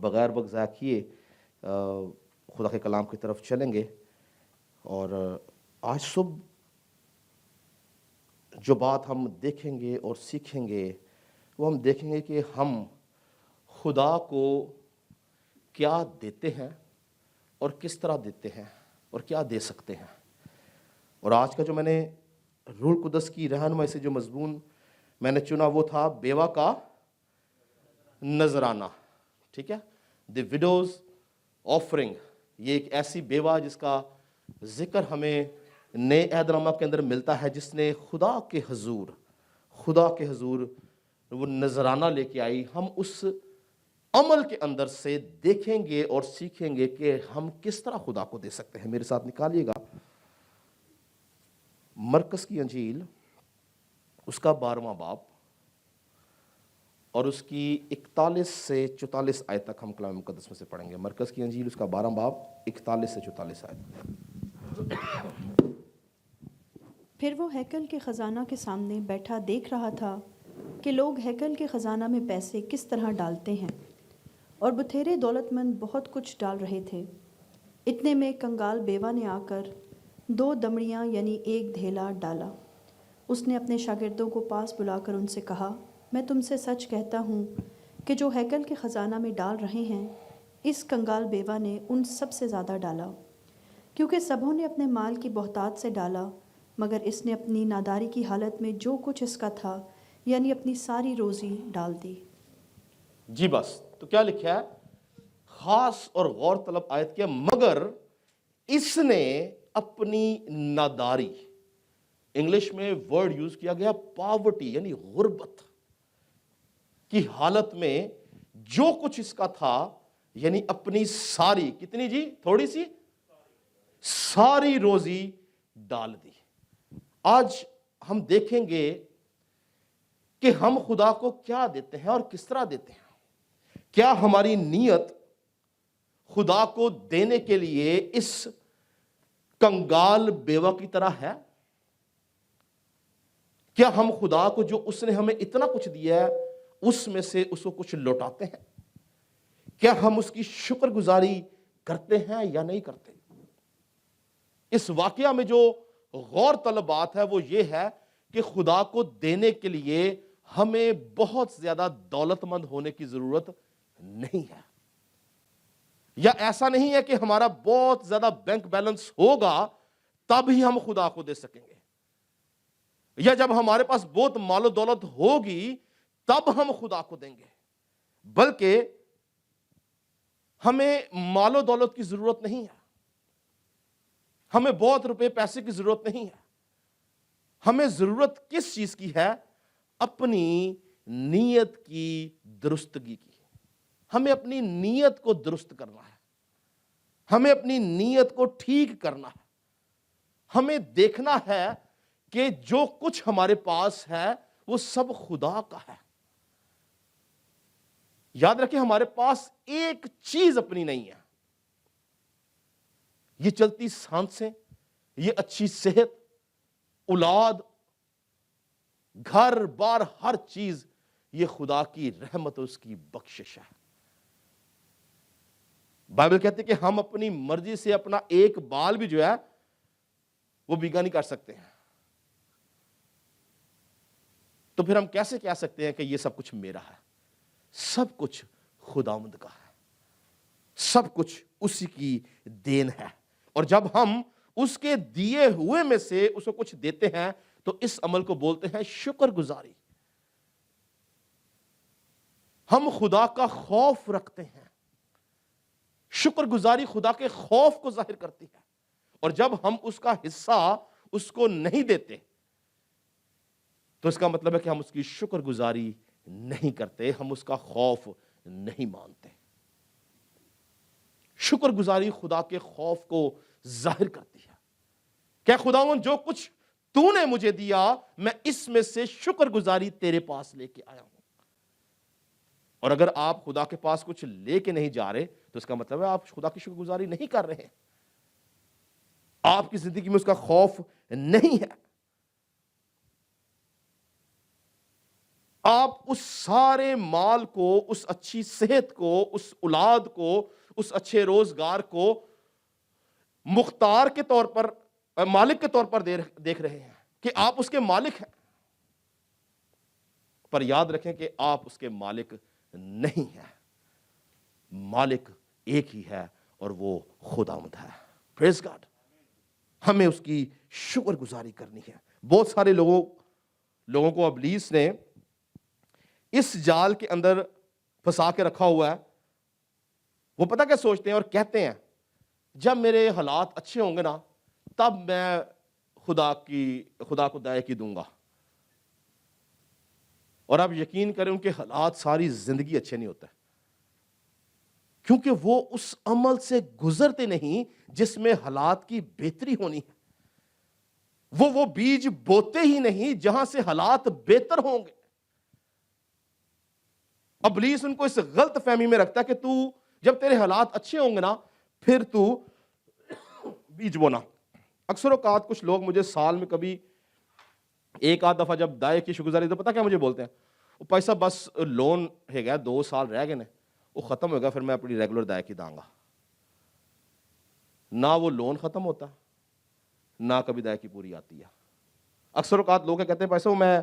بغیر وقت ضائع کیے خدا کے کلام کی طرف چلیں گے. اور آج صبح جو بات ہم دیکھیں گے اور سیکھیں گے وہ ہم دیکھیں گے کہ ہم خدا کو کیا دیتے ہیں اور کس طرح دیتے ہیں اور کیا دے سکتے ہیں. اور آج کا جو میں نے روح القدس کی رہنمائی سے جو مضمون میں نے چنا وہ تھا بیوہ کا نذرانہ. ٹھیک ہے، دی وڈوز آفرنگ. یہ ایک ایسی بیوہ جس کا ذکر ہمیں نئے عہد نامہ کے اندر ملتا ہے، جس نے خدا کے حضور وہ نذرانہ لے کے آئی. ہم اس عمل کے اندر سے دیکھیں گے اور سیکھیں گے کہ ہم کس طرح خدا کو دے سکتے ہیں. میرے ساتھ نکالیے گا مرکز کی انجیل اس کا 12واں باب اور اس کی 41 سے 44 آیت تک ہم کلام مقدس میں سے پڑھیں گے. مرکز کی انجیل اس کا 12واں باب 41 سے 44 آیت. پھر وہ ہیکل کے خزانہ کے سامنے بیٹھا دیکھ رہا تھا کہ لوگ ہیکل کے خزانہ میں پیسے کس طرح ڈالتے ہیں، اور بتھیرے دولت مند بہت کچھ ڈال رہے تھے. اتنے میں کنگال بیوہ نے آ کر 2 دمڑیاں یعنی 1 دھیلا ڈالا. اس نے اپنے شاگردوں کو پاس بلا کر ان سے کہا، میں تم سے سچ کہتا ہوں کہ جو ہیکل کے خزانہ میں ڈال رہے ہیں اس کنگال بیوہ نے ان سب سے زیادہ ڈالا، کیونکہ سبوں نے اپنے مال کی بہتات سے ڈالا، مگر اس نے اپنی ناداری کی حالت میں جو کچھ اس کا تھا یعنی اپنی ساری روزی ڈال دی. جی بس تو کیا لکھا ہے؟ خاص اور غور طلب آیت کیا، مگر اس نے اپنی ناداری، انگلش میں ورڈ یوز کیا گیا پاورٹی یعنی غربت کی حالت میں جو کچھ اس کا تھا یعنی اپنی ساری، کتنی جی؟ تھوڑی سی، ساری روزی ڈال دی. آج ہم دیکھیں گے کہ ہم خدا کو کیا دیتے ہیں اور کس طرح دیتے ہیں. کیا ہماری نیت خدا کو دینے کے لیے اس کنگال بیوہ کی طرح ہے؟ کیا ہم خدا کو جو اس نے ہمیں اتنا کچھ دیا ہے اس میں سے اس کو کچھ لوٹاتے ہیں؟ کیا ہم اس کی شکر گزاری کرتے ہیں یا نہیں کرتے؟ اس واقعہ میں جو غور طلب بات ہے وہ یہ ہے کہ خدا کو دینے کے لیے ہمیں بہت زیادہ دولت مند ہونے کی ضرورت نہیں ہے، یا ایسا نہیں ہے کہ ہمارا بہت زیادہ بینک بیلنس ہوگا تب ہی ہم خدا کو دے سکیں گے، یا جب ہمارے پاس بہت مال و دولت ہوگی تب ہم خدا کو دیں گے. بلکہ ہمیں مال و دولت کی ضرورت نہیں ہے، ہمیں بہت روپے پیسے کی ضرورت نہیں ہے. ہمیں ضرورت کس چیز کی ہے؟ اپنی نیت کی درستگی کی. ہمیں اپنی نیت کو درست کرنا ہے، ہمیں اپنی نیت کو ٹھیک کرنا ہے. ہمیں دیکھنا ہے کہ جو کچھ ہمارے پاس ہے وہ سب خدا کا ہے. یاد رکھیں ہمارے پاس ایک چیز اپنی نہیں ہے. یہ چلتی سانسیں، یہ اچھی صحت، اولاد، گھر بار، ہر چیز یہ خدا کی رحمت اور اس کی بخشش ہے. بائبل کہتے کہ ہم اپنی مرضی سے اپنا ایک بال بھی جو ہے وہ بیگا نہیں کر سکتے ہیں. تو پھر ہم کیسے کہہ سکتے ہیں کہ یہ سب کچھ میرا ہے؟ سب کچھ خداوند کا ہے، سب کچھ اسی کی دین ہے. اور جب ہم اس کے دیے ہوئے میں سے اس کو کچھ دیتے ہیں تو اس عمل کو بولتے ہیں شکر گزاری. ہم خدا کا خوف رکھتے ہیں. شکر گزاری خدا کے خوف کو ظاہر کرتی ہے. اور جب ہم اس کا حصہ اس کو نہیں دیتے تو اس کا مطلب ہے کہ ہم اس کی شکر گزاری نہیں کرتے، ہم اس کا خوف نہیں مانتے. شکر گزاری خدا کے خوف کو ظاہر کرتی ہے کہ خداوند جو کچھ تو نے مجھے دیا میں اس میں سے شکر گزاری تیرے پاس لے کے آیا ہوں. اور اگر آپ خدا کے پاس کچھ لے کے نہیں جا رہے تو اس کا مطلب ہے آپ خدا کی شکر گزاری نہیں کر رہے ہیں، آپ کی زندگی میں اس کا خوف نہیں ہے. آپ اس سارے مال کو، اس اچھی صحت کو، اس اولاد کو، اس اچھے روزگار کو مختار کے طور پر، مالک کے طور پر دیکھ رہے ہیں کہ آپ اس کے مالک ہیں، پر یاد رکھیں کہ آپ اس کے مالک نہیں ہیں، مالک ایک ہی ہے اور وہ خداوند ہے۔ پریز گاڈ، ہمیں اس کی شکر گزاری کرنی ہے۔ بہت سارے لوگوں کو ابلیس نے اس جال کے اندر پھنسا کے رکھا ہوا ہے۔ وہ پتہ کیا سوچتے ہیں اور کہتے ہیں، جب میرے حالات اچھے ہوں گے نا تب میں خدا کو دائیکی دوں گا۔ اور آپ یقین کریں ان کے حالات ساری زندگی اچھے نہیں ہوتے، کیونکہ وہ اس عمل سے گزرتے نہیں جس میں حالات کی بہتری ہونی ہے۔ وہ بیج بوتے ہی نہیں جہاں سے حالات بہتر ہوں گے۔ ابلیس ان کو اس غلط فہمی میں رکھتا ہے کہ تو جب تیرے حالات اچھے ہوں گے نا پھر تو بیج بونا۔ اکثر اوقات کچھ لوگ مجھے سال میں کبھی ایک آدھ دفعہ جب دائیں کی شکرگزاری تو پتہ کیا مجھے بولتے ہیں، وہ پیسہ بس لون ہے گیا 2 سال رہ گئے نا وہ ختم ہو گیا، پھر میں اپنی ریگولر دائیں داں گا۔ نہ وہ لون ختم ہوتا نہ کبھی دائیں پوری آتی ہے۔ اکثر اوقات لوگ کہتے ہیں پیسہ وہ میں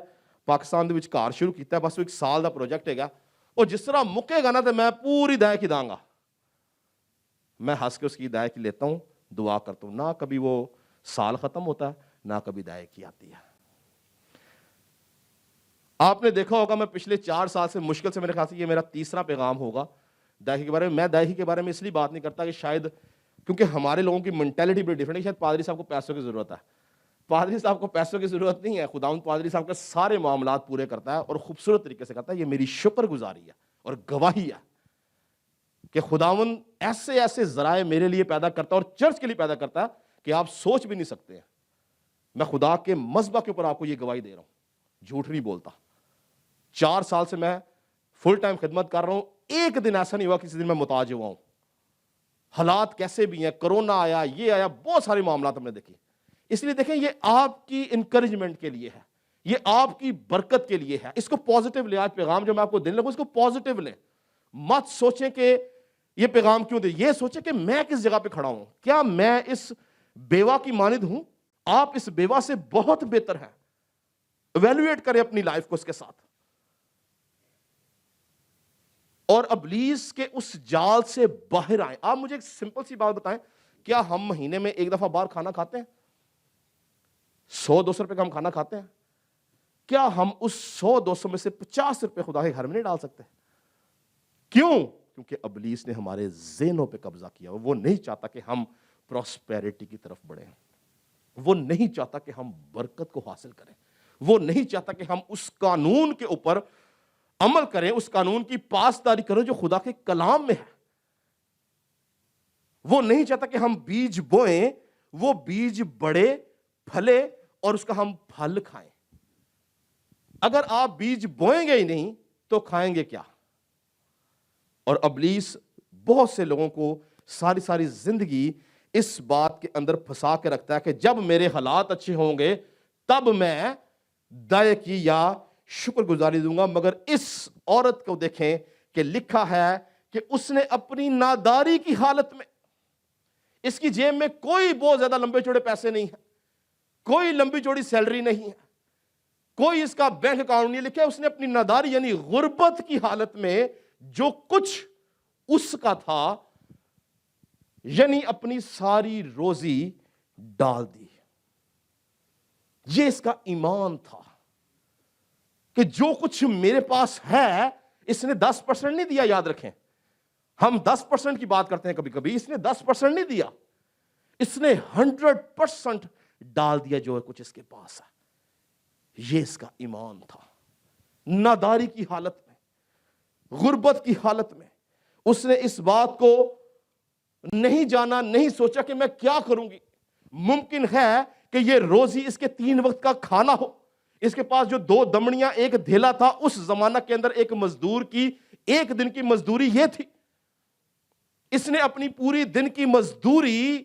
پاکستان دے وچ کار شروع کیتا ہے، بس وہ 1 سال دا پروجیکٹ ہے گا، اور جس طرح مکے گا نا تو میں پوری دائیں داں گا۔ میں ہنس کے اس کی دائیں لیتا ہوں، دعا کرتا ہوں، نہ کبھی وہ سال ختم ہوتا ہے نہ کبھی دائیں آتی ہے۔ آپ نے دیکھا ہوگا میں پچھلے 4 سال سے مشکل سے میرے خیال سے یہ میرا 3را پیغام ہوگا دائیں کے بارے میں۔ دائیں کے بارے میں اس لیے بات نہیں کرتا کہ شاید کیونکہ ہمارے لوگوں کی مینٹیلٹی بڑی ڈیفرنٹ ہے، شاید پادری صاحب کو پیسوں کی ضرورت ہے۔ پادری صاحب کو پیسوں کی ضرورت نہیں ہے، خداوند پادری صاحب کے سارے معاملات پورے کرتا ہے اور خوبصورت طریقے سے کرتا ہے۔ یہ میری شکر گزاری ہے اور گواہی ہے کہ خداوند ایسے ایسے ذرائع میرے لیے پیدا کرتا ہے اور چرچ کے لیے پیدا کرتا ہے کہ آپ سوچ بھی نہیں سکتے ہیں۔ میں خدا کے مذبح کے اوپر آپ کو یہ گواہی دے رہا ہوں، جھوٹ نہیں بولتا۔ 4 سال سے میں فل ٹائم خدمت کر رہا ہوں، ایک دن ایسا نہیں ہوا کسی دن میں محتاج ہوا ہوں۔ حالات کیسے بھی ہیں، کرونا آیا، یہ آیا، بہت سارے معاملات ہم نے دیکھے۔ اس لیے دیکھیں یہ آپ کی انکریجمنٹ کے لیے ہے، یہ آپ کی برکت کے لیے ہے۔ اس کو پازیٹیو لیں۔ آج پیغام جو میں آپ کو دینے لگوں اس کو پازیٹیو لیں، مت سوچیں کہ یہ پیغام کیوں دے، یہ سوچیں کہ میں کس جگہ پہ کھڑا ہوں، کیا میں اس بیوہ کی مانند ہوں؟ آپ اس بیوہ سے بہت بہتر ہیں۔ ایویلویٹ کریں اپنی لائف کو اس کے ساتھ، اور ابلیس کے اس جال سے باہر آئیں۔ آپ مجھے ایک سمپل سی بات بتائیں، کیا ہم مہینے میں 1 دفعہ باہر کھانا کھاتے ہیں؟ 100-200 روپے کا ہم کھانا کھاتے ہیں؟ کیا ہم اس 100-200 میں سے 50 روپے خدا کے گھر میں نہیں ڈال سکتے؟ کیوں؟ کیونکہ ابلیس نے ہمارے ذہنوں پہ قبضہ کیا۔ وہ نہیں چاہتا کہ ہم پراسپیرٹی کی طرف بڑھیں، وہ نہیں چاہتا کہ ہم برکت کو حاصل کریں، وہ نہیں چاہتا کہ ہم اس قانون کے اوپر عمل کریں، اس قانون کی پاسداری کریں جو خدا کے کلام میں ہے۔ وہ نہیں چاہتا کہ ہم بیج بوئیں، وہ بیج بڑے پھلے اور اس کا ہم پھل کھائیں۔ اگر آپ بیج بوئیں گے ہی نہیں تو کھائیں گے کیا؟ اور ابلیس بہت سے لوگوں کو ساری زندگی اس بات کے اندر پھنسا کے رکھتا ہے کہ جب میرے حالات اچھے ہوں گے تب میں دائیں کی یا شکر گزاری دوں گا۔ مگر اس عورت کو دیکھیں کہ لکھا ہے کہ اس نے اپنی ناداری کی حالت میں، اس کی جیب میں کوئی بہت زیادہ لمبے چوڑے پیسے نہیں ہیں، کوئی لمبی چوڑی سیلری نہیں ہے، کوئی اس کا بینک اکاؤنٹ نہیں، لکھا ہے اس نے اپنی ناداری یعنی غربت کی حالت میں جو کچھ اس کا تھا یعنی اپنی ساری روزی ڈال دی۔ یہ اس کا ایمان تھا کہ جو کچھ میرے پاس ہے، اس نے 10% نہیں دیا۔ یاد رکھیں ہم 10% کی بات کرتے ہیں کبھی کبھی، اس نے 10% نہیں دیا، اس نے 100% ڈال دیا جو کچھ اس کے پاس ہے۔ یہ اس کا ایمان تھا۔ ناداری کی حالت میں، غربت کی حالت میں اس نے اس بات کو نہیں جانا، نہیں سوچا کہ میں کیا کروں گی۔ ممکن ہے کہ یہ روزی اس کے 3 وقت کا کھانا ہو، اس کے پاس جو 2 دمڑیاں 1 دھیلا تھا، اس زمانہ کے اندر ایک مزدور کی 1 دن کی مزدوری یہ تھی۔ اس نے اپنی پوری دن کی مزدوری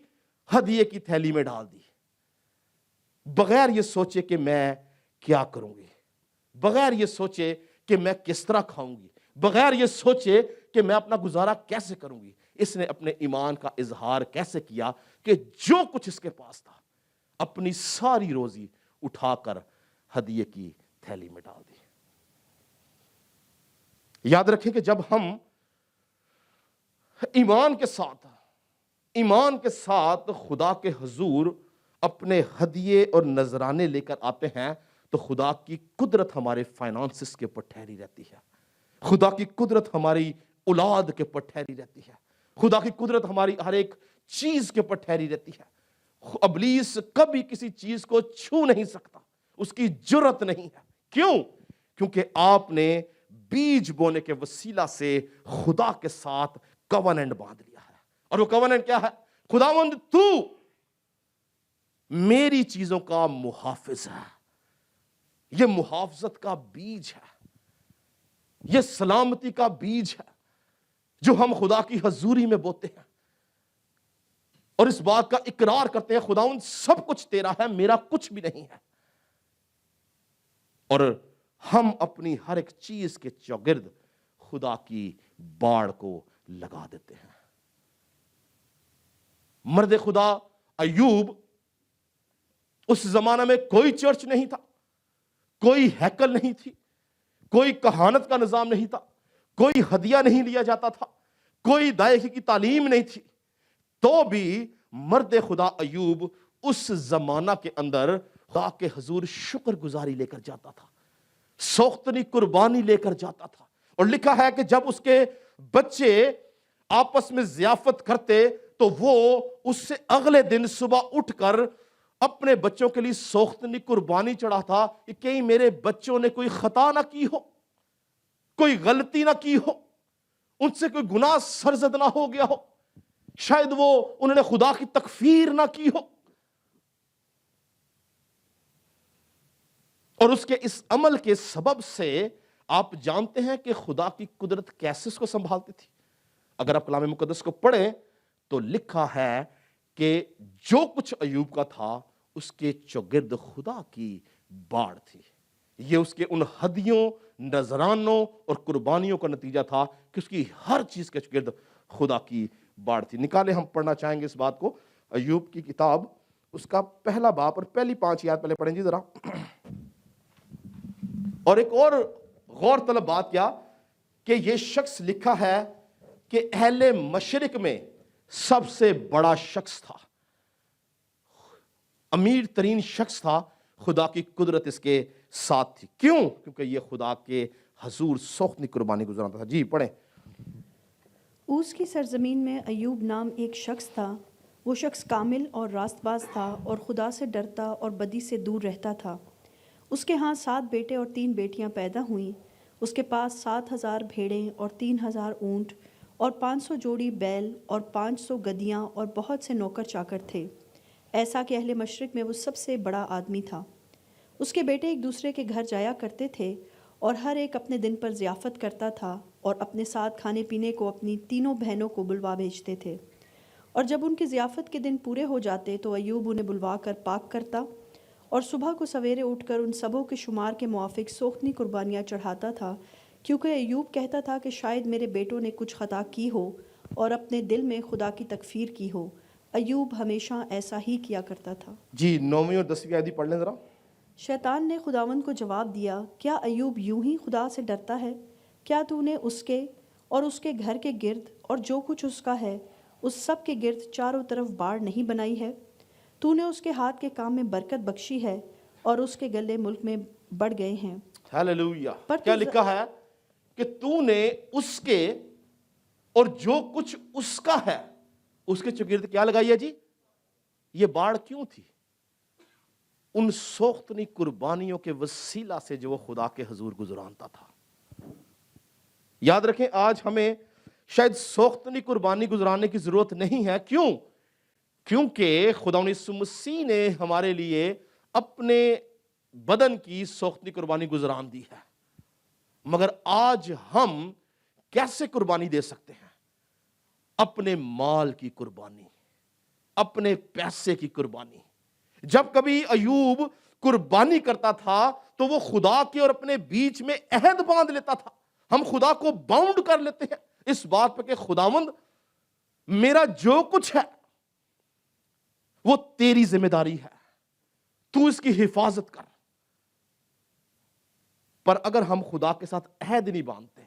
ہدیے کی تھیلی میں ڈال دی، بغیر یہ سوچے کہ میں کیا کروں گی، بغیر یہ سوچے کہ میں کس طرح کھاؤں گی، بغیر یہ سوچے کہ میں اپنا گزارا کیسے کروں گی، اس نے اپنے ایمان کا اظہار کیسے کیا کہ جو کچھ اس کے پاس تھا اپنی ساری روزی اٹھا کر ہدیے کی تھیلی میں ڈال دی۔ یاد رکھیں کہ جب ہم ایمان کے ساتھ خدا کے حضور اپنے ہدیے اور نذرانے لے کر آتے ہیں تو خدا کی قدرت ہمارے فائنانسز کے اوپر ٹھہری رہتی ہے، خدا کی قدرت ہماری اولاد کے اوپر ٹھہری رہتی ہے، خدا کی قدرت ہماری ہر ایک چیز کے اوپر ٹھہری رہتی ہے۔ ابلیس کبھی کسی چیز کو چھو نہیں سکتا، اس کی جرت نہیں ہے۔ کیوں؟ کیونکہ آپ نے بیج بونے کے وسیلہ سے خدا کے ساتھ کووننٹ باندھ لیا ہے، اور وہ کووننٹ کیا ہے؟ خداوند تو میری چیزوں کا محافظ ہے۔ یہ محافظت کا بیج ہے، یہ سلامتی کا بیج ہے جو ہم خدا کی حضوری میں بوتے ہیں، اور اس بات کا اقرار کرتے ہیں خداوند سب کچھ تیرا ہے، میرا کچھ بھی نہیں ہے، اور ہم اپنی ہر ایک چیز کے چوگرد خدا کی باڑ کو لگا دیتے ہیں۔ مرد خدا ایوب، اس زمانہ میں کوئی چرچ نہیں تھا، کوئی ہیکل نہیں تھی، کوئی کہانت کا نظام نہیں تھا، کوئی ہدیہ نہیں لیا جاتا تھا، کوئی دائیکی کی تعلیم نہیں تھی، تو بھی مرد خدا ایوب اس زمانہ کے اندر خدا کے حضور شکر گزاری لے کر جاتا تھا، سوختنی قربانی لے کر جاتا تھا، اور لکھا ہے کہ جب اس کے بچے آپس میں ضیافت کرتے تو وہ اس سے اگلے دن صبح اٹھ کر اپنے بچوں کے لیے سوختنی قربانی چڑھاتا کہ کہیں میرے بچوں نے کوئی خطا نہ کی ہو، کوئی غلطی نہ کی ہو، ان سے کوئی گناہ سرزد نہ ہو گیا ہو، شاید وہ انہوں نے خدا کی تکفیر نہ کی ہو۔ اور اس کے اس عمل کے سبب سے آپ جانتے ہیں کہ خدا کی قدرت کیسے اس کو سنبھالتی تھی۔ اگر آپ کلام مقدس کو پڑھیں تو لکھا ہے کہ جو کچھ ایوب کا تھا اس کے چوگرد خدا کی باڑ تھی۔ یہ اس کے ان ہدیوں، نذرانوں اور قربانیوں کا نتیجہ تھا کہ اس کی ہر چیز کے چوگرد خدا کی باڑ تھی۔ نکالے ہم پڑھنا چاہیں گے اس بات کو، ایوب کی کتاب اس کا پہلا باب اور پہلی 5 آیات پہلے پڑھیں جی ذرا۔ اور ایک اور غور طلب بات کیا کہ یہ شخص لکھا ہے کہ اہل مشرق میں سب سے بڑا شخص تھا، امیر ترین شخص تھا، خدا کی قدرت اس کے ساتھ تھی۔ کیوں؟ کیونکہ یہ خدا کے حضور سوختنی قربانی گزارتا تھا۔ جی پڑھیں۔ اوس کی سرزمین میں ایوب نام ایک شخص تھا، وہ شخص کامل اور راست باز تھا اور خدا سے ڈرتا اور بدی سے دور رہتا تھا۔ اس کے ہاں 7 بیٹے اور 3 بیٹیاں پیدا ہوئیں۔ اس کے پاس 7,000 بھیڑیں اور 3,000 اونٹ اور 500 جوڑی بیل اور 500 گدیاں اور بہت سے نوکر چاکر تھے، ایسا کہ اہل مشرق میں وہ سب سے بڑا آدمی تھا۔ اس کے بیٹے ایک دوسرے کے گھر جایا کرتے تھے اور ہر ایک اپنے دن پر ضیافت کرتا تھا اور اپنے ساتھ کھانے پینے کو اپنی تینوں بہنوں کو بلوا بھیجتے تھے، اور جب ان کی ضیافت کے دن پورے ہو جاتے تو ایوب انہیں بلوا کر پاک کرتا اور صبح کو سویرے اٹھ کر ان سبوں کے شمار کے موافق سوختنی قربانیاں چڑھاتا تھا، کیونکہ ایوب کہتا تھا کہ شاید میرے بیٹوں نے کچھ خطا کی ہو اور اپنے دل میں خدا کی تکفیر کی ہو۔ ایوب ہمیشہ ایسا ہی کیا کرتا تھا۔ جی 9ویں اور 10ویں آیت پڑھ لیں ذرا۔ شیطان نے خداوند کو جواب دیا، کیا ایوب یوں ہی خدا سے ڈرتا ہے؟ کیا تو نے اس کے اور اس کے گھر کے گرد اور جو کچھ اس کا ہے اس سب کے گرد چاروں طرف باڑ نہیں بنائی ہے؟ تو نے اس کے ہاتھ کے کام میں برکت بخشی ہے اور اس کے گلے ملک میں بڑھ گئے ہیں۔ ہاللیلویہ۔ کیا لکھا ہے کہ تو نے اس کے اور جو کچھ اس کا ہے اس کے چوگرد کیا لگائی ہے جی؟ یہ باڑ کیوں تھی؟ ان سوختنی قربانیوں کے وسیلہ سے جو وہ خدا کے حضور گزرانتا تھا۔ یاد رکھیں آج ہمیں شاید سوختنی قربانی گزرانے کی ضرورت نہیں ہے۔ کیوں؟ کیونکہ خدا یسوع مسیح نے ہمارے لیے اپنے بدن کی سوختنی قربانی گزران دی ہے، مگر آج ہم کیسے قربانی دے سکتے ہیں؟ اپنے مال کی قربانی، اپنے پیسے کی قربانی۔ جب کبھی ایوب قربانی کرتا تھا تو وہ خدا کے اور اپنے بیچ میں عہد باندھ لیتا تھا. ہم خدا کو باؤنڈ کر لیتے ہیں اس بات پہ کہ خداوند میرا جو کچھ ہے وہ تیری ذمہ داری ہے, تو اس کی حفاظت کر. پر اگر ہم خدا کے ساتھ عہد نہیں باندھتے,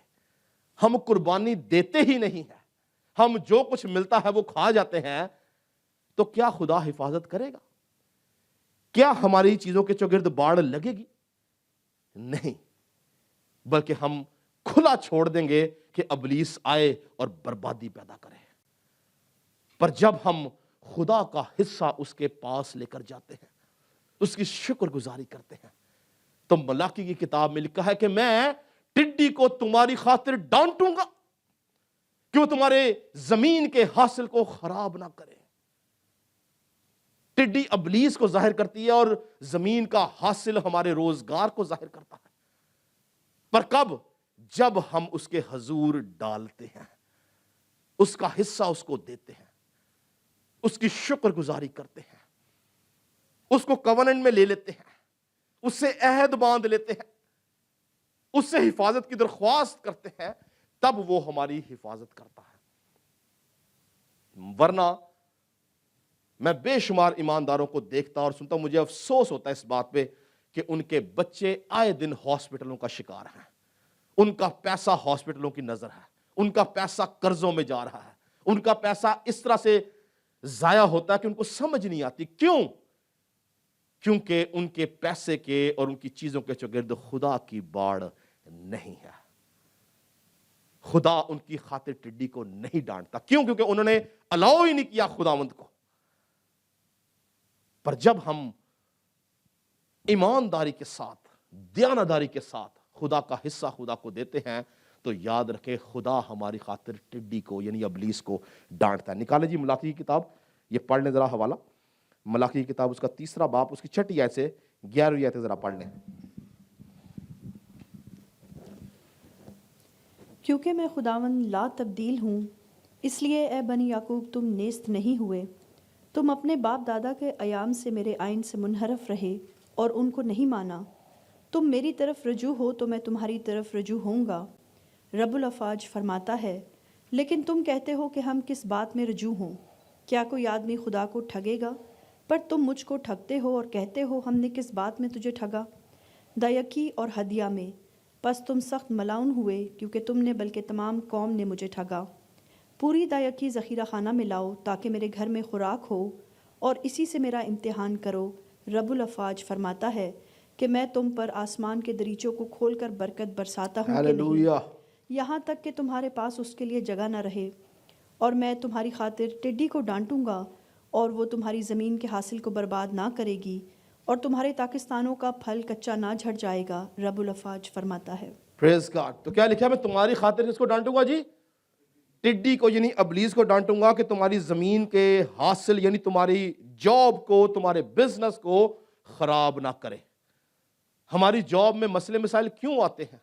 ہم قربانی دیتے ہی نہیں ہیں, ہم جو کچھ ملتا ہے وہ کھا جاتے ہیں, تو کیا خدا حفاظت کرے گا؟ کیا ہماری چیزوں کے چوگرد باڑ لگے گی؟ نہیں, بلکہ ہم کھلا چھوڑ دیں گے کہ ابلیس آئے اور بربادی پیدا کرے. پر جب ہم خدا کا حصہ اس کے پاس لے کر جاتے ہیں, اس کی شکر گزاری کرتے ہیں, تو ملاکی کی کتاب میں لکھا ہے کہ میں ٹڈی کو تمہاری خاطر ڈانٹوں گا کہ وہ تمہارے زمین کے حاصل کو خراب نہ کرے. ٹڈی ابلیس کو ظاہر کرتی ہے اور زمین کا حاصل ہمارے روزگار کو ظاہر کرتا ہے. پر کب؟ جب ہم اس کے حضور ڈالتے ہیں, اس کا حصہ اس کو دیتے ہیں, اس کی شکر گزاری کرتے ہیں, اس کو کوننٹ میں لے لیتے ہیں, اس سے عہد باندھ لیتے ہیں, اس سے حفاظت کی درخواست کرتے ہیں, تب وہ ہماری حفاظت کرتا ہے. ورنہ میں بے شمار ایمانداروں کو دیکھتا اور سنتا ہوں, مجھے افسوس ہوتا ہے اس بات پہ کہ ان کے بچے آئے دن ہاسپٹلوں کا شکار ہیں. ان کا پیسہ ہاسپٹلوں کی نظر ہے, ان کا پیسہ قرضوں میں جا رہا ہے, ان کا پیسہ اس طرح سے ضائع ہوتا ہے کہ ان کو سمجھ نہیں آتی. کیوں؟ کیونکہ ان کے پیسے کے اور ان کی چیزوں کے چوگرد خدا کی باڑ نہیں ہے. خدا ان کی خاطر ٹڈی کو نہیں ڈانٹتا. کیوں؟ کیونکہ انہوں نے الاؤ ہی نہیں کیا خداوند کو. پر جب ہم ایمانداری کے ساتھ, دیانتداری کے ساتھ خدا کا حصہ خدا کو دیتے ہیں, تو یاد رکھے خدا ہماری خاطر ٹڈی کو یعنی ابلیس کو ڈانٹتا ہے. نکالے جی ملاکی کی کتاب, یہ پڑھ لیں ذرا حوالہ. ملاکی کی کتاب اس کا 3 باب, اس کی 6 آیت سے 11 آیت ذرا پڑھ لیں. کیونکہ میں خداوند لا تبدیل ہوں, اس لیے اے بنی یعقوب تم نیست نہیں ہوئے. تم اپنے باپ دادا کے ایام سے میرے آئین سے منحرف رہے اور ان کو نہیں مانا. تم میری طرف رجوع ہو تو میں تمہاری طرف رجوع ہوں گا, رب الافواج فرماتا ہے. لیکن تم کہتے ہو کہ ہم کس بات میں رجوع ہوں؟ کیا کوئی آدمی خدا کو ٹھگے گا؟ پر تم مجھ کو ٹھگتے ہو اور کہتے ہو ہم نے کس بات میں تجھے ٹھگا؟ دیکی اور ہدیہ میں. پس تم سخت ملاؤن ہوئے کیونکہ تم نے بلکہ تمام قوم نے مجھے ٹھگا. پوری دیکی ذخیرہ خانہ میں لاؤ تاکہ میرے گھر میں خوراک ہو, اور اسی سے میرا امتحان کرو. رب الافواج فرماتا ہے کہ میں تم پر آسمان کے دریچوں کو کھول کر برکت برساتا ہوں کہ نہیں, یہاں تک کہ تمہارے پاس اس کے لیے جگہ نہ رہے. اور میں تمہاری خاطر ٹڈی کو ڈانٹوں گا اور وہ تمہاری زمین کے حاصل کو برباد نہ کرے گی, اور تمہارے پاکستانوں کا پھل کچا نہ جھڑ جائے گا. رب الافواج فرماتا ہے. پریز گاڈ. تو کیا لکھا ہے؟ میں تمہاری خاطر کس کو ڈانٹوں گا جی؟ ٹڈی کو یعنی ابلیس کو ڈانٹوں گا کہ تمہاری زمین کے حاصل یعنی تمہاری جاب کو, تمہارے بزنس کو خراب نہ کرے. ہماری جاب میں مسئلے مسائل کیوں آتے ہیں؟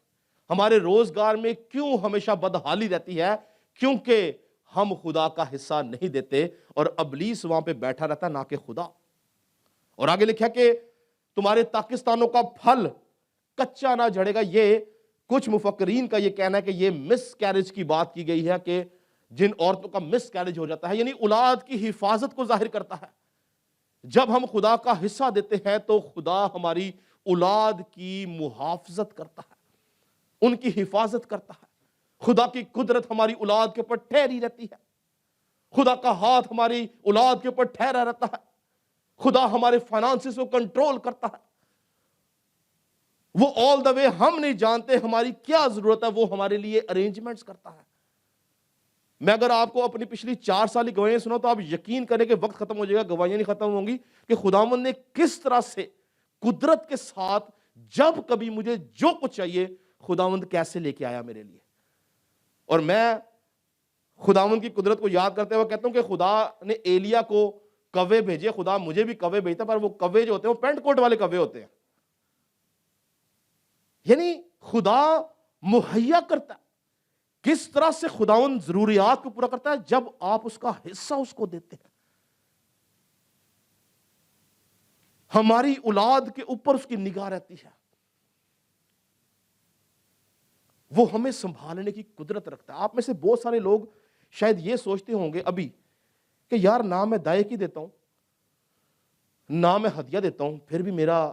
ہمارے روزگار میں کیوں ہمیشہ بدحالی رہتی ہے؟ کیونکہ ہم خدا کا حصہ نہیں دیتے اور ابلیس وہاں پہ بیٹھا رہتا نہ کہ خدا. اور آگے لکھا کہ تمہارے پاکستانوں کا پھل کچا نہ جھڑے گا. یہ کچھ مفکرین کا یہ کہنا ہے کہ یہ مس کیریج کی بات کی گئی ہے کہ جن عورتوں کا مس کیریج ہو جاتا ہے, یعنی اولاد کی حفاظت کو ظاہر کرتا ہے. جب ہم خدا کا حصہ دیتے ہیں تو خدا ہماری اولاد کی محافظت کرتا ہے, ان کی حفاظت کرتا ہے. خدا کی قدرت ہماری اولاد کے اوپر ٹھہری رہتی ہے. خدا کا ہاتھ ہماری اولاد کے اوپر ٹھہرا رہتا ہے. خدا ہمارے فائنانسز کو کنٹرول کرتا ہے. وہ آل دا وے ہم نہیں جانتے ہماری کیا ضرورت ہے, وہ ہمارے لیے ارینجمنٹس کرتا ہے. میں اگر آپ کو اپنی پچھلی 4 سال کی گواہیاں سناؤں تو آپ یقین کریں کہ وقت ختم ہو جائے گا, گواہیاں نہیں ختم ہوں گی کہ خداوند نے کس طرح سے قدرت کے ساتھ جب کبھی مجھے جو کچھ چاہیے خداوند کیسے لے کے آیا میرے لیے. اور میں خداوند کی قدرت کو یاد کرتے ہوئے کہتا ہوں کہ خدا نے ایلیا کو کوے بھیجے, خدا مجھے بھی کوے بھیجتا, پر وہ کوے جو ہوتے ہیں وہ پینٹ کوٹ والے کوے ہوتے ہیں. یعنی خدا مہیا کرتا ہے. کس طرح سے خداوند ضروریات کو پورا کرتا ہے؟ جب آپ اس کا حصہ اس کو دیتے ہیں. ہماری اولاد کے اوپر اس کی نگاہ رہتی ہے، وہ ہمیں سنبھالنے کی قدرت رکھتا ہے۔ آپ میں سے بہت سارے لوگ شاید یہ سوچتے ہوں گے ابھی کہ یار نہ میں دائیں کی دیتا ہوں نہ میں ہدیہ دیتا ہوں، پھر بھی میرا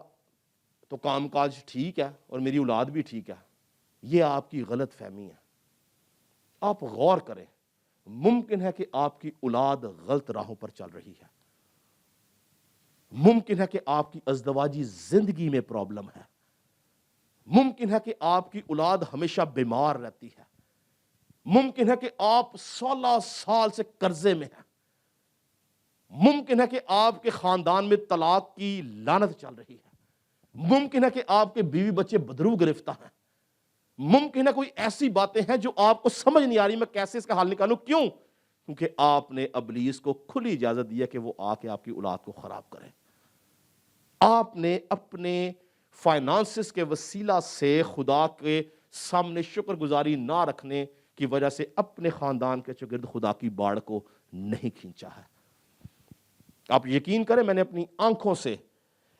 تو کام کاج ٹھیک ہے اور میری اولاد بھی ٹھیک ہے۔ یہ آپ کی غلط فہمی ہے۔ آپ غور کریں، ممکن ہے کہ آپ کی اولاد غلط راہوں پر چل رہی ہے، ممکن ہے کہ آپ کی ازدواجی زندگی میں پرابلم ہے، ممکن ہے کہ آپ کی اولاد ہمیشہ بیمار رہتی ہے، ممکن ہے کہ آپ 16 سال سے قرضے میں ہیں، ممکن ہے کہ آپ کے خاندان میں طلاق کی لعنت چل رہی ہے، ممکن ہے کہ آپ کے بیوی بچے بدرو گرفتہ ہیں، ممکن ہے کوئی ایسی باتیں ہیں جو آپ کو سمجھ نہیں آ رہی میں کیسے اس کا حل نکالوں۔ کیوں؟ کیونکہ آپ نے ابلیس کو کھلی اجازت دی ہے کہ وہ آ کے آپ کی اولاد کو خراب کرے۔ آپ نے اپنے فائنانسز کے وسیلہ سے خدا کے سامنے شکر گزاری نہ رکھنے کی وجہ سے اپنے خاندان کے چگرد خدا کی باڑ کو نہیں کھینچا ہے۔ آپ یقین کریں، میں نے اپنی آنکھوں سے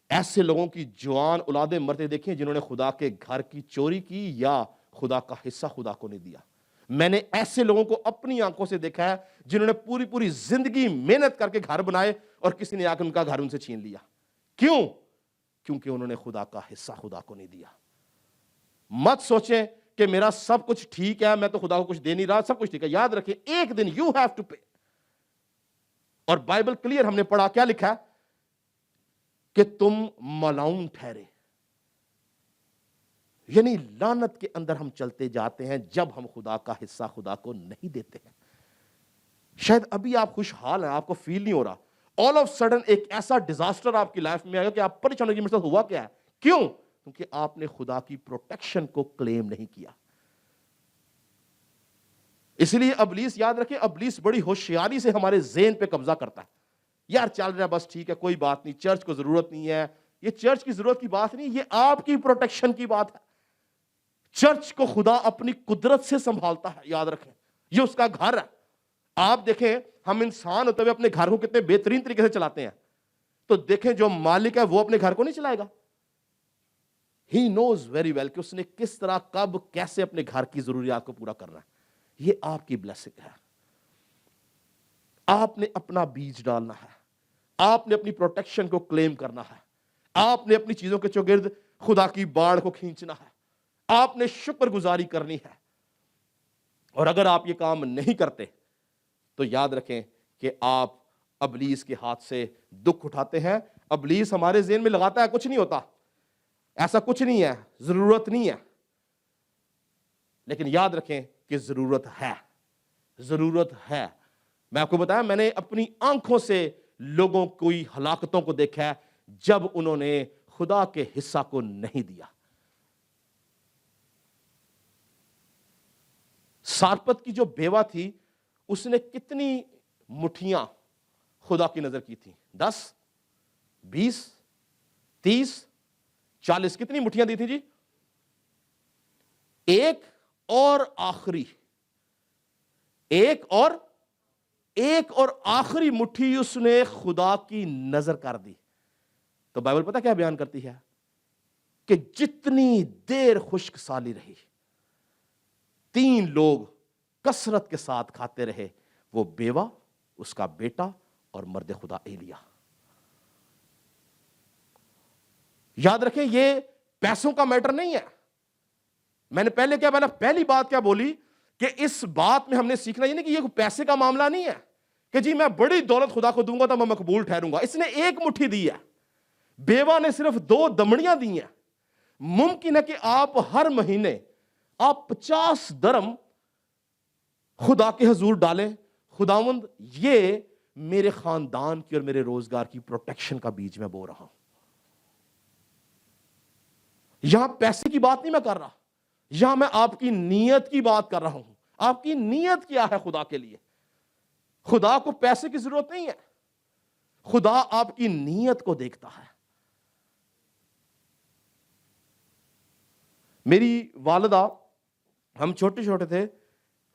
ایسے لوگوں کی جوان اولادیں مرتے دیکھیں جنہوں نے خدا کے گھر کی چوری کی یا خدا کا حصہ خدا کو نہیں دیا۔ میں نے ایسے لوگوں کو اپنی آنکھوں سے دیکھا ہے جنہوں نے پوری پوری زندگی محنت کر کے گھر بنائے اور کسی نے آ کے ان کا گھر ان سے چھین لیا۔ کیوں؟ کیونکہ انہوں نے خدا کا حصہ خدا کو نہیں دیا۔ مت سوچیں کہ میرا سب کچھ ٹھیک ہے، میں تو خدا کو کچھ دے نہیں رہا، سب کچھ ٹھیک ہے۔ یاد رکھیں ایک دن یو ہیو ٹو پے۔ اور بائبل کلیئر ہم نے پڑھا، کیا لکھا ہے؟ کہ تم ملعون ٹھہرے، یعنی لعنت کے اندر ہم چلتے جاتے ہیں جب ہم خدا کا حصہ خدا کو نہیں دیتے ہیں۔ شاید ابھی آپ خوشحال ہیں، آپ کو فیل نہیں ہو رہا، آل آف سڈن ایک ایسا ڈیزاسٹر آپ کی لائف میں آئے گا کہ آپ پریشان ہو کہ میرے ساتھ ہوا کیا ہے۔ کیوں؟ کیونکہ آپ نے خدا کی پروٹیکشن کو کلیم نہیں کیا۔ اس لیے ابلیس، یاد رکھیں، ابلیس بڑی ہوشیاری سے ہمارے ذہن پہ قبضہ کرتا ہے۔ یار چل رہا ہے بس ٹھیک ہے، کوئی بات نہیں، چرچ کو ضرورت نہیں ہے۔ یہ چرچ کی ضرورت کی بات نہیں، یہ آپ کی پروٹیکشن کی بات ہے۔ چرچ کو خدا اپنی قدرت سے سنبھالتا ہے، یاد رکھیں، یہ اس کا گھر ہے۔ آپ دیکھیں ہم انسان ہوتے ہوئے اپنے گھر کو کتنے بہترین طریقے سے چلاتے ہیں، تو دیکھیں جو مالک ہے وہ اپنے گھر کو نہیں چلائے گا۔ ہی نوز ویری ویل کہ اس نے کس طرح کب کیسے اپنے گھر کی ضروریات کو پورا کرنا ہے۔ یہ آپ کی بلیسنگ ہے۔ آپ نے اپنا بیج ڈالنا ہے، آپ نے اپنی پروٹیکشن کو کلیم کرنا ہے، آپ نے اپنی چیزوں کے چوگرد خدا کی باڑ کو کھینچنا ہے، آپ نے شکر گزاری کرنی ہے۔ اور اگر آپ یہ کام نہیں کرتے تو یاد رکھیں کہ آپ ابلیس کے ہاتھ سے دکھ اٹھاتے ہیں۔ ابلیس ہمارے ذہن میں لگاتا ہے کچھ نہیں ہوتا، ایسا کچھ نہیں ہے، ضرورت نہیں ہے۔ لیکن یاد رکھیں کہ ضرورت ہے، ضرورت ہے۔ میں آپ کو بتایا، میں نے اپنی آنکھوں سے لوگوں کوئی ہلاکتوں کو دیکھا ہے جب انہوں نے خدا کے حصہ کو نہیں دیا۔ سارپت کی جو بیوہ تھی، اس نے کتنی مٹھیاں خدا کی نظر کی تھی؟ 10 20 30 40 کتنی مٹھیاں دی تھی جی؟ ایک اور آخری مٹھی اس نے خدا کی نظر کر دی۔ تو بائبل پتہ کیا بیان کرتی ہے؟ کہ جتنی دیر خشک سالی رہی، 3 لوگ کثرت کے ساتھ کھاتے رہے، وہ بیوہ، اس کا بیٹا اور مرد خدا ایلیا۔ یاد رکھیں یہ پیسوں کا میٹر نہیں ہے۔ میں نے پہلی بات کیا بولی کہ اس بات میں ہم نے سیکھنا یہ نہیں کہ یہ پیسے کا معاملہ نہیں ہے کہ جی میں بڑی دولت خدا کو دوں گا تو میں مقبول ٹھہروں گا۔ اس نے 1 مٹھی دی ہے، بیوہ نے صرف 2 دمڑیاں دی ہیں۔ ممکن ہے کہ آپ ہر مہینے آپ 50 درم خدا کے حضور ڈالیں، خداوند یہ میرے خاندان کی اور میرے روزگار کی پروٹیکشن کا بیج میں بو رہا ہوں۔ یہاں پیسے کی بات نہیں میں کر رہا، یہاں میں آپ کی نیت کی بات کر رہا ہوں۔ آپ کی نیت کیا ہے خدا کے لیے؟ خدا کو پیسے کی ضرورت نہیں ہے، خدا آپ کی نیت کو دیکھتا ہے۔ میری والدہ، ہم چھوٹے چھوٹے تھے،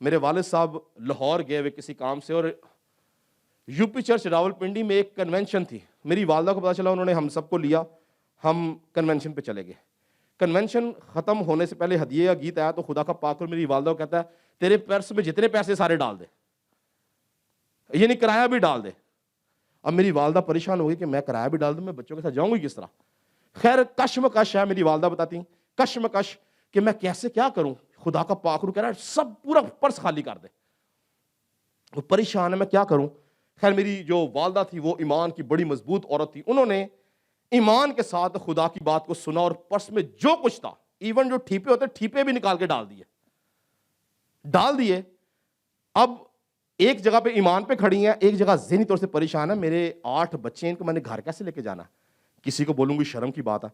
میرے والد صاحب لاہور گئے ہوئے کسی کام سے، اور یو پی چرچ راولپنڈی میں ایک کنونشن تھی، میری والدہ کو پتا چلا, انہوں نے ہم سب کو لیا, ہم کنونشن پہ چلے گئے. کنونشن ختم ہونے سے پہلے ہدیے کا گیت آیا تو خدا کا پاک اور میری والدہ کو کہتا ہے تیرے پرس میں جتنے پیسے سارے ڈال دے, یہ نہیں کرایہ بھی ڈال دے. اب میری والدہ پریشان ہوگی کہ میں کرایہ بھی ڈال دوں, میں بچوں کے ساتھ جاؤں گی کس طرح. خیر کشمکش ہے, میری والدہ بتاتی کشمکش کہ میں کیسے کیا کروں. خدا کا پاک روح کہہ رہا ہے سب پورا پرس خالی کر دے. وہ پریشان ہے میں کیا کروں. خیر میری جو والدہ تھی وہ ایمان کی بڑی مضبوط عورت تھی, انہوں نے ایمان کے ساتھ خدا کی بات کو سنا اور پرس میں جو کچھ تھا, ایون جو ٹھیپے ہوتے ٹھیپے بھی نکال کے ڈال دیے. اب ایک جگہ پہ ایمان پہ کھڑی ہیں, ایک جگہ ذہنی طور سے پریشان ہے, میرے 8 بچے ہیں, ان کو میں نے گھر کیسے لے کے جانا, کسی کو بولوں گی شرم کی بات ہے.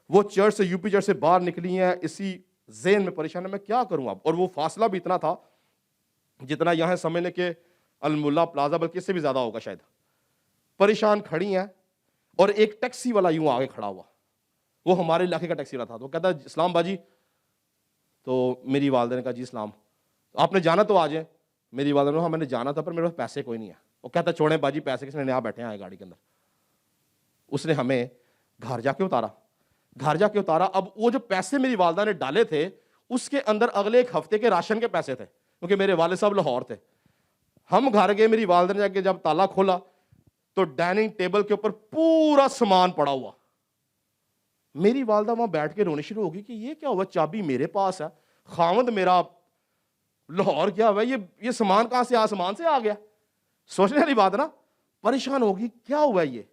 وہ چرچ سے یو پی چرچ سے باہر نکلی ہیں, اسی ذہن میں پریشان ہے میں کیا کروں اب. اور وہ فاصلہ بھی اتنا تھا جتنا یہاں سمجھ لیں کہ الملا پلازا, بلکہ اس سے بھی زیادہ ہوگا شاید. پریشان کھڑی ہیں اور ایک ٹیکسی والا یوں آگے کھڑا ہوا, وہ ہمارے علاقے کا ٹیکسی والا تھا. تو کہتا ہے اسلام باجی. تو میری والدہ نے کہا جی اسلام, آپ نے جانا تو آ جائیں. میری والدہ نے کہا میں نے جانا تھا پر میرے پاس پیسے کوئی نہیں ہے. وہ کہتا چھوڑیں باجی پیسے کس نے, یہاں بیٹھے ہیں گاڑی کے اندر. اس نے ہمیں گھر جا کے اتارا. اب وہ جو پیسے میری والدہ نے ڈالے تھے اس کے اندر اگلے 1 ہفتے کے راشن کے پیسے تھے, کیونکہ میرے والد صاحب لاہور تھے. ہم گھر گئے, میری والدہ نے جا کے جب تالا کھولا تو ڈائننگ ٹیبل کے اوپر پورا سامان پڑا ہوا. میری والدہ وہاں بیٹھ کے رونی شروع ہوگی کہ یہ کیا ہوا, چابی میرے پاس ہے, خاوند میرا لاہور کیا ہوا, یہ سامان کہاں سے آسمان سے آ گیا. سوچنے والی بات نا, پریشان ہوگی کیا ہوا یہ.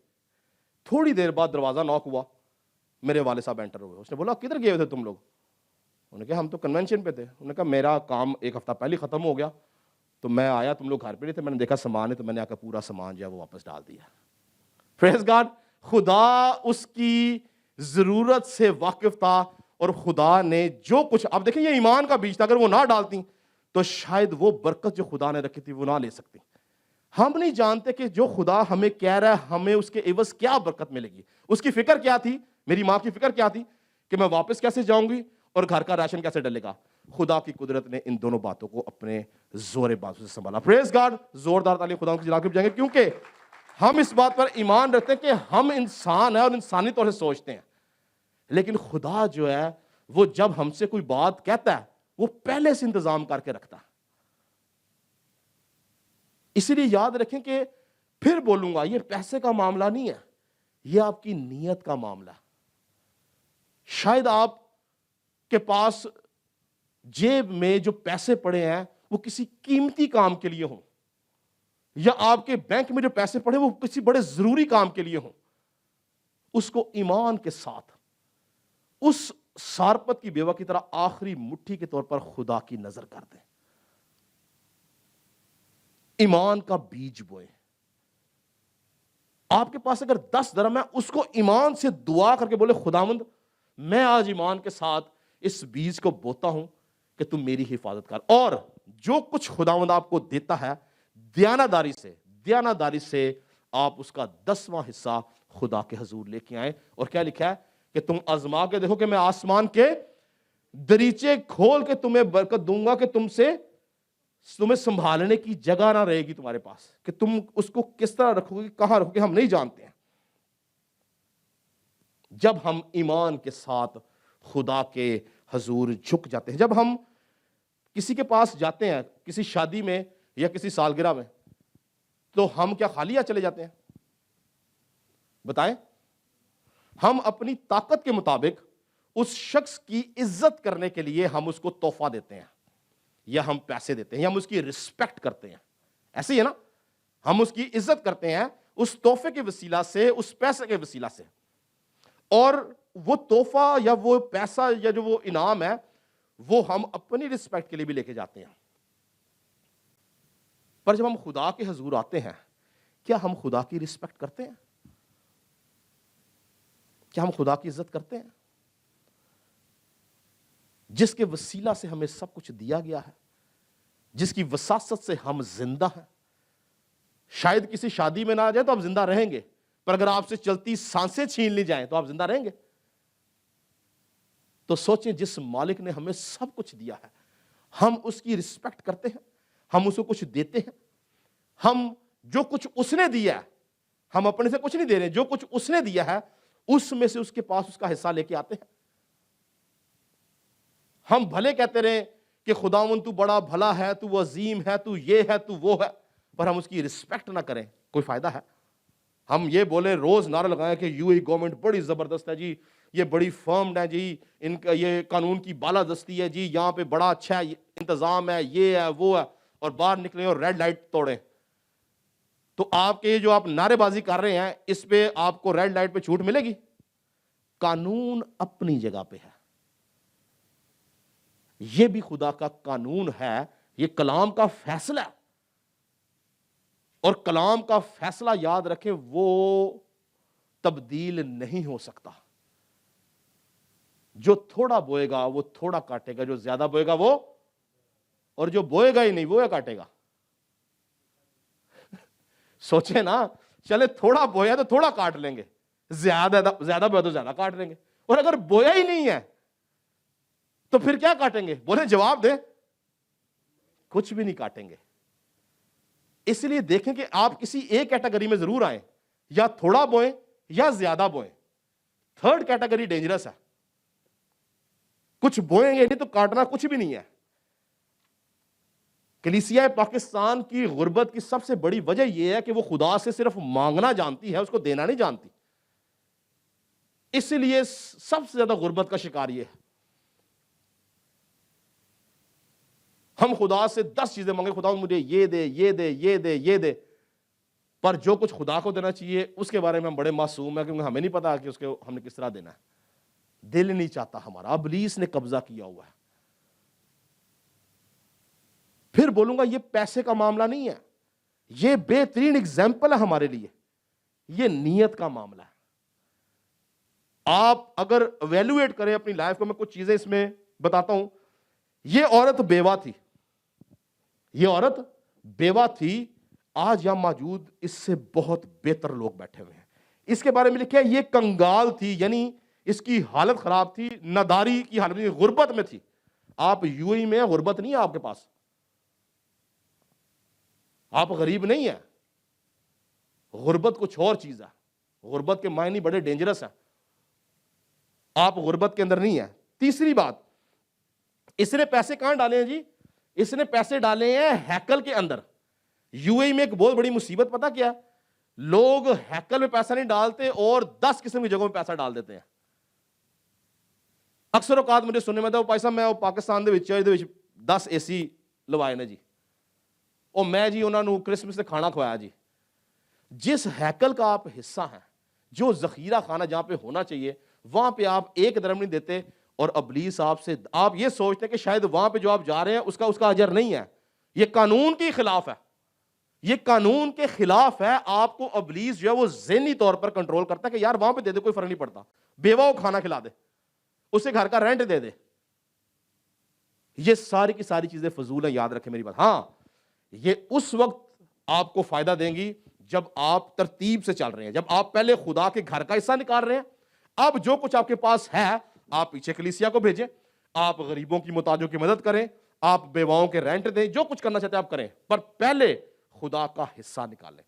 تھوڑی دیر بعد دروازہ ناک ہوا, میرے والد صاحب انٹر ہوئے. اس نے بولا کدھر گئے تھے تم لوگ. انہوں نے کہا ہم تو کنونشن پہ تھے. انہوں نے کہا میرا کام 1 ہفتہ پہلے ختم ہو گیا تو میں آیا, تم لوگ گھر پہ نہیں تھے, میں نے دیکھا سامان ہے تو میں نے آ کے پورا سامان جو ہے وہ واپس ڈال دیا. پریز گاڈ, خدا اس کی ضرورت سے واقف تھا اور خدا نے جو کچھ, اب دیکھیں یہ ایمان کا بیج تھا, اگر وہ نہ ڈالتی تو شاید وہ برکت جو خدا نے رکھی تھی وہ نہ لے سکتی. ہم نہیں جانتے کہ جو خدا ہمیں کہہ رہا ہے ہمیں اس کے عوض کیا برکت ملے گی. اس کی فکر کیا تھی, میری ماں کی فکر کیا تھی کہ میں واپس کیسے جاؤں گی اور گھر کا راشن کیسے ڈلے گا. خدا کی قدرت نے ان دونوں باتوں کو اپنے زور بازو سے سنبھالا. پریز گاڈ, زوردار تعلیم خدا کی جلال کے جائیں گے, کیونکہ ہم اس بات پر ایمان رکھتے ہیں کہ ہم انسان ہیں اور انسانی طور سے سوچتے ہیں, لیکن خدا جو ہے وہ جب ہم سے کوئی بات کہتا ہے وہ پہلے سے انتظام کر کے رکھتا ہے. اسی لیے یاد رکھیں کہ پھر بولوں گا یہ پیسے کا معاملہ نہیں ہے, یہ آپ کی نیت کا معاملہ ہے. شاید آپ کے پاس جیب میں جو پیسے پڑے ہیں وہ کسی قیمتی کام کے لیے ہوں, یا آپ کے بینک میں جو پیسے پڑے وہ کسی بڑے ضروری کام کے لیے ہوں. اس کو ایمان کے ساتھ اس سارپت کی بیوہ کی طرح آخری مٹھی کے طور پر خدا کی نظر کر دیں. ایمان کا بیج بوئے. آپ کے پاس اگر 10 درہم ہے, اس کو ایمان سے دعا کر کے بولے خداوند میں آج ایمان کے ساتھ اس بیج کو بوتا ہوں کہ تم میری حفاظت کر. اور جو کچھ خداوند آپ کو دیتا ہے دیانتداری سے آپ اس کا 10واں حصہ خدا کے حضور لے کے آئیں. اور کیا لکھا ہے کہ تم آزما کے دیکھو کہ میں آسمان کے دریچے کھول کے تمہیں برکت دوں گا کہ تمہیں سنبھالنے کی جگہ نہ رہے گی تمہارے پاس, کہ تم اس کو کس طرح رکھو گے, کہاں رکھو گے, ہم نہیں جانتے ہیں. جب ہم ایمان کے ساتھ خدا کے حضور جھک جاتے ہیں, جب ہم کسی کے پاس جاتے ہیں کسی شادی میں یا کسی سالگرہ میں, تو ہم کیا خالی چلے جاتے ہیں؟ بتائیں. ہم اپنی طاقت کے مطابق اس شخص کی عزت کرنے کے لیے ہم اس کو تحفہ دیتے ہیں, یا ہم پیسے دیتے ہیں, یا ہم اس کی رسپیکٹ کرتے ہیں. ایسے ہی ہے نا, ہم اس کی عزت کرتے ہیں اس تحفے کے وسیلہ سے, اس پیسے کے وسیلہ سے. اور وہ تحفہ یا وہ پیسہ یا جو وہ انعام ہے وہ ہم اپنی رسپیکٹ کے لیے بھی لے کے جاتے ہیں. پر جب ہم خدا کے حضور آتے ہیں, کیا ہم خدا کی رسپیکٹ کرتے ہیں؟ کیا ہم خدا کی عزت کرتے ہیں جس کے وسیلہ سے ہمیں سب کچھ دیا گیا ہے, جس کی وساست سے ہم زندہ ہیں؟ شاید کسی شادی میں نہ آ جائے تو آپ زندہ رہیں گے, پر اگر آپ سے چلتی سانسیں چھین لی جائیں تو آپ زندہ رہیں گے. تو سوچیں جس مالک نے ہمیں سب کچھ دیا ہے, ہم اس کی رسپیکٹ کرتے ہیں, ہم اس کو کچھ دیتے ہیں, ہم جو کچھ اس نے دیا ہے ہم اپنے سے کچھ نہیں دے رہے، جو کچھ اس نے دیا ہے اس میں سے اس کے پاس اس کا حصہ لے کے آتے ہیں. ہم بھلے کہتے رہے کہ خداوند تو بڑا بھلا ہے، تو عظیم ہے، تو یہ ہے، تو وہ ہے، پر ہم اس کی رسپیکٹ نہ کریں، کوئی فائدہ ہے؟ ہم یہ بولیں، روز نعرہ لگائیں کہ یو اے گورنمنٹ بڑی زبردست ہے جی، یہ بڑی فرمڈ ہے جی، ان کا یہ قانون کی بالادستی ہے جی، یہاں پہ بڑا اچھا انتظام ہے، یہ ہے وہ ہے، اور باہر نکلیں اور ریڈ لائٹ توڑیں. تو آپ کے جو آپ نعرے بازی کر رہے ہیں اس پہ آپ کو ریڈ لائٹ پہ چھوٹ ملے گی؟ قانون اپنی جگہ پہ ہے، یہ بھی خدا کا قانون ہے، یہ کلام کا فیصلہ ہے، اور کلام کا فیصلہ یاد رکھیں وہ تبدیل نہیں ہو سکتا. جو تھوڑا بوئے گا وہ تھوڑا کاٹے گا، جو زیادہ بوئے گا وہ، اور جو بوئے گا ہی نہیں وہ کاٹے گا. سوچیں نا، چلے تھوڑا بویا تو تھوڑا کاٹ لیں گے، زیادہ بویا تو زیادہ کاٹ لیں گے، اور اگر بویا ہی نہیں ہے تو پھر کیا کاٹیں گے؟ بولے جواب دیں. کچھ بھی نہیں کاٹیں گے. اس لیے دیکھیں کہ آپ کسی ایک کیٹیگری میں ضرور آئیں، یا تھوڑا بوئیں یا زیادہ بوئیں. تھرڈ کیٹیگری ڈینجرس ہے، کچھ بوئیں گے نہیں تو کاٹنا کچھ بھی نہیں ہے. کلیسیا پاکستان کی غربت کی سب سے بڑی وجہ یہ ہے کہ وہ خدا سے صرف مانگنا جانتی ہے، اس کو دینا نہیں جانتی. اس لیے سب سے زیادہ غربت کا شکار یہ ہے. ہم خدا سے 10 چیزیں مانگے، خدا مجھے یہ دے، یہ دے، یہ دے، یہ دے، پر جو کچھ خدا کو دینا چاہیے اس کے بارے میں ہم بڑے معصوم ہیں، کیونکہ ہمیں نہیں پتا کہ اس کے ہم نے کس طرح دینا ہے. دل نہیں چاہتا ہمارا، ابلیس نے قبضہ کیا ہوا ہے. پھر بولوں گا یہ پیسے کا معاملہ نہیں ہے، یہ بہترین اگزامپل ہے ہمارے لیے، یہ نیت کا معاملہ ہے. آپ اگر ایویلویٹ کریں اپنی لائف کو، میں کچھ چیزیں اس میں بتاتا ہوں. یہ عورت بیوہ تھی، یہ عورت بیوہ تھی. آج یہاں موجود اس سے بہت بہتر لوگ بیٹھے ہوئے ہیں. اس کے بارے میں لکھا ہے یہ کنگال تھی، یعنی اس کی حالت خراب تھی، ناداری کی حالت میں، غربت میں تھی. آپ یو اے میں، غربت نہیں ہے آپ کے پاس، آپ غریب نہیں ہیں. غربت کچھ اور چیز ہے، غربت کے معنی بڑے ڈینجرس ہیں. آپ غربت کے اندر نہیں ہیں. تیسری بات، اس نے پیسے کہاں ڈالے ہیں جی؟ اس نے پیسے ڈالے ہیں ہیکل کے اندر. یو اے میں ایک بہت بڑی مصیبت پتہ کیا؟ لوگ ہیکل میں پیسہ نہیں ڈالتے اور 10 قسم کی جگہوں میں پیسہ ڈال دیتے ہیں. اکثر اوقات مجھے سننے میں پیسہ میں پاکستان دے وچ 10 اے سی لوائے نے جی، اور میں جی انہوں نے کرسمس سے کھانا کھوایا جی. جس ہیکل کا آپ حصہ ہیں، جو ذخیرہ خانہ جہاں پہ ہونا چاہیے، وہاں پہ آپ ایک درہم نہیں دیتے، اور ابلیس آپ سے، آپ یہ سوچتے ہیں کہ شاید وہاں پہ جو آپ جا رہے ہیں اس کا اجر نہیں ہے. یہ قانون کے خلاف ہے، یہ قانون کے خلاف ہے. آپ کو ابلیس جو ہے وہ ذہنی طور پر کنٹرول کرتا ہے کہ یار وہاں پہ دے دے، کوئی فرق نہیں پڑتا، بیوہ کو کھانا کھلا دے، اسے گھر کا رینٹ دے دے. یہ ساری کی ساری چیزیں فضول ہیں، یاد رکھیں میری بات. ہاں یہ اس وقت آپ کو فائدہ دیں گی جب آپ ترتیب سے چل رہے ہیں، جب آپ پہلے خدا کے گھر کا حصہ نکال رہے ہیں. اب جو کچھ آپ کے پاس ہے آپ پیچھے کلیسیا کو بھیجیں، آپ غریبوں کی محتاجوں کی مدد کریں، آپ بیواؤں کے رینٹ دیں، جو کچھ کرنا چاہتے ہیں آپ کریں، پر پہلے خدا کا حصہ نکالیں.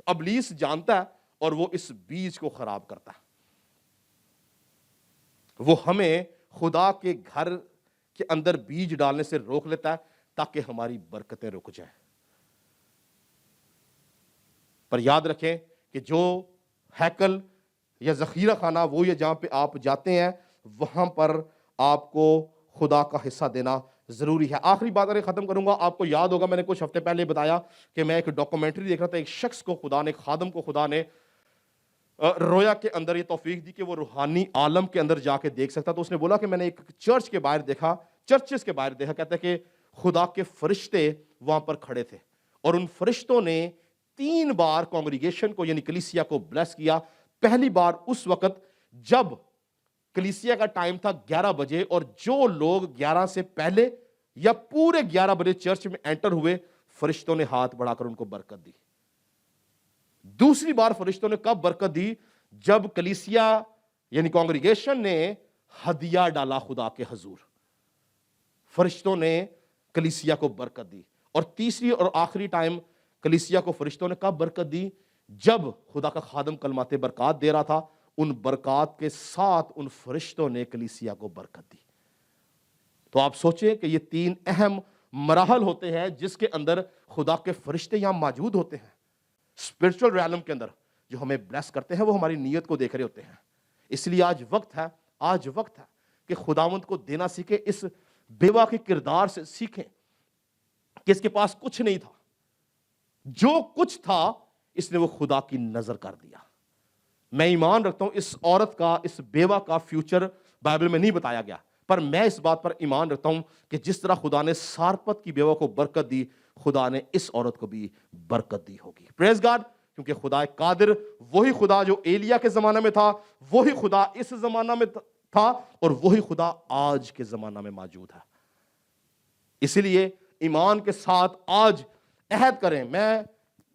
ابلیس جانتا ہے اور وہ اس بیج کو خراب کرتا ہے. وہ ہمیں خدا کے گھر کے اندر بیج ڈالنے سے روک لیتا ہے تاکہ ہماری برکتیں رک جائیں. پر یاد رکھیں کہ جو ہیکل یا ذخیرہ خانہ وہ یہ جہاں پہ آپ جاتے ہیں، وہاں پر آپ کو خدا کا حصہ دینا ضروری ہے. آخری بات اگر ختم کروں گا، آپ کو یاد ہوگا میں نے کچھ ہفتے پہلے بتایا کہ میں ایک ڈاکومنٹری دیکھ رہا تھا. ایک شخص کو خدا نے، خادم کو خدا نے رویا کے اندر یہ توفیق دی کہ وہ روحانی عالم کے اندر جا کے دیکھ سکتا. تو اس نے بولا کہ میں نے ایک چرچ کے باہر دیکھا، چرچز کے باہر دیکھا. کہتا ہے کہ خدا کے فرشتے وہاں پر کھڑے تھے، اور ان فرشتوں نے 3 بار کانگریگیشن کو یعنی کلیسیا کو بلیس کیا. پہلی بار اس وقت جب کلیسیا کا ٹائم تھا 11 بجے، اور جو لوگ 11 سے پہلے یا پورے 11 بجے چرچ میں انٹر ہوئے، فرشتوں نے ہاتھ بڑھا کر ان کو برکت دی. دوسری بار فرشتوں نے کب برکت دی؟ جب کلیسیا یعنی کانگریگیشن نے ہدیہ ڈالا خدا کے حضور، فرشتوں نے کلیسیا کو برکت دی. اور تیسری اور آخری ٹائم کلیسیا کو فرشتوں نے کب برکت دی؟ جب خدا کا خادم کلمات برکات دے رہا تھا، ان برکات کے ساتھ ان فرشتوں نے کلیسیا کو برکت دی۔ تو آپ سوچیں کہ یہ 3 اہم مراحل ہوتے ہیں جس کے اندر خدا کے فرشتے یہاں موجود ہوتے ہیں۔ اسپرچل ریالم کے اندر جو ہمیں بلیس کرتے ہیں وہ ہماری نیت کو دیکھ رہے ہوتے ہیں۔ اس لیے آج وقت ہے کہ خداوند کو دینا سیکھیں، اس بیوہ کے کردار سے سیکھیں کہ اس کے پاس کچھ نہیں تھا، جو کچھ تھا اس نے وہ خدا کی نظر کر دیا۔ میں ایمان رکھتا ہوں اس عورت کا، اس بیوہ کا فیوچر بائبل میں نہیں بتایا گیا، پر میں اس بات پر ایمان رکھتا ہوں کہ جس طرح خدا نے سارپت کی بیوہ کو برکت دی، خدا نے اس عورت کو بھی برکت دی ہوگی۔ پریز گاڈ، کیونکہ خدا قادر وہی خدا جو ایلیا کے زمانہ میں تھا، وہی خدا اس زمانہ میں تھا، اور وہی خدا آج کے زمانہ میں موجود ہے۔ اسی لیے ایمان کے ساتھ آج عہد کریں۔ میں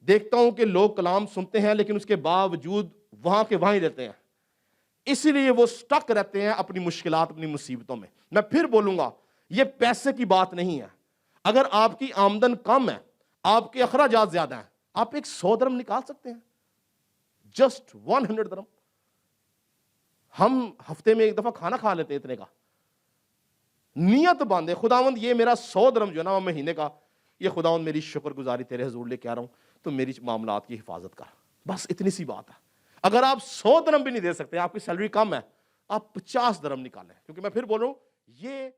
دیکھتا ہوں کہ لوگ کلام سنتے ہیں لیکن اس کے باوجود وہاں کے وہیں رہتے ہیں، اسی لیے وہ سٹک رہتے ہیں اپنی مشکلات، اپنی مصیبتوں میں۔ میں پھر بولوں گا، یہ پیسے کی بات نہیں ہے۔ اگر آپ کی آمدن کم ہے، آپ کے اخراجات زیادہ ہیں، آپ ایک 100 درم نکال سکتے ہیں، جسٹ 100 درم۔ ہم ہفتے میں ایک دفعہ کھانا کھا لیتے ہیں اتنے کا۔ نیت باندھے، خداوند یہ میرا 100 درم جو ہے نا مہینے کا، یہ خداوند میری شکر گزاری تیرے حضور لے کے آ رہا ہوں، تو میری معاملات کی حفاظت کر۔ بس اتنی سی بات ہے۔ اگر آپ 100 درم بھی نہیں دے سکتے، آپ کی سیلری کم ہے، آپ 50 درم نکالیں، کیونکہ میں پھر بول رہا ہوں یہ